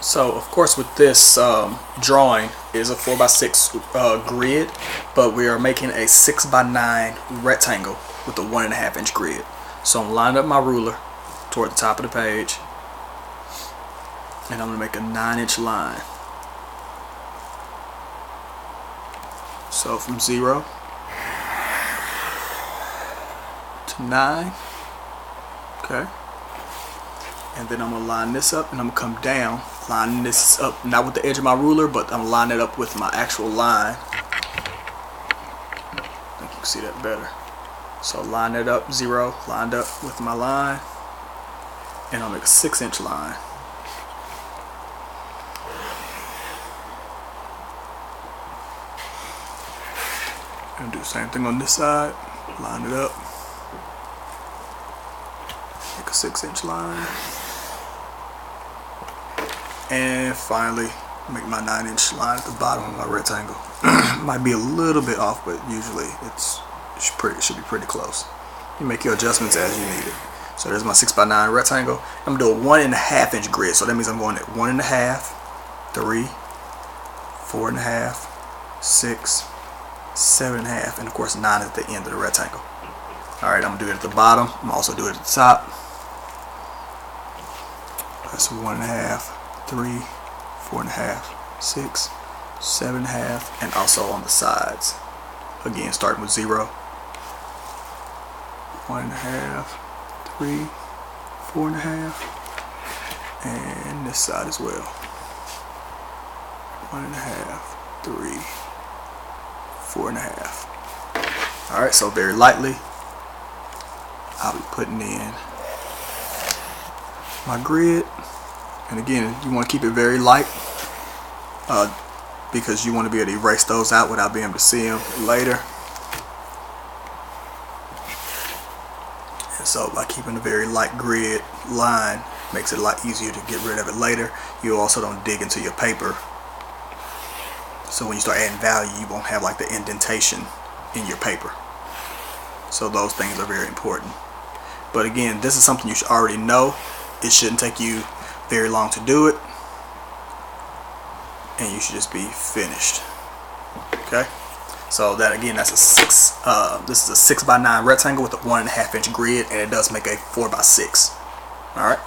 So of course with this drawing is a 4x6 grid, but we are making a 6x9 rectangle with a 1.5 inch grid. So I'm lining up my ruler toward the top of the page, and I'm going to make a 9-inch line. So from 0 to 9, okay, and then I'm going to line this up, and I'm going to come down, lining this up not with the edge of my ruler, but I'm lining it up with my actual line. I think you can see that better. So line it up, 0, lined up with my line, and I'll make a 6-inch line. And do the same thing on this side, line it up, make a 6-inch line, and finally make my 9-inch line at the bottom of my rectangle. Might be a little bit off, but usually it should be pretty close. You make your adjustments as you need it. So there's my 6x9 rectangle. I'm gonna do a 1.5 inch grid, so that means I'm going at 1.5, 3, 4.5, 6, 7.5, and of course 9 at the end of the rectangle. Alright, I'm gonna do it at the bottom. I'm gonna also do it at the top. That's 1.5, 3, 4.5, 6, 7.5, and also on the sides. Again, starting with 0, 1.5, 3, 4.5, and this side as well. 1.5, 3, 4.5. Alright, so very lightly I'll be putting in my grid, and again you want to keep it very light because you want to be able to erase those out without being able to see them later. And so by keeping a very light grid line, makes it a lot easier to get rid of it later. You also don't dig into your paper, so when you start adding value you won't have like the indentation in your paper. So those things are very important. But again, this is something you should already know. It shouldn't take you very long to do it, and you should just be finished. Okay, so that again, that's a this is a 6x9 rectangle with a 1.5 inch grid, and it does make a 4x6. All right.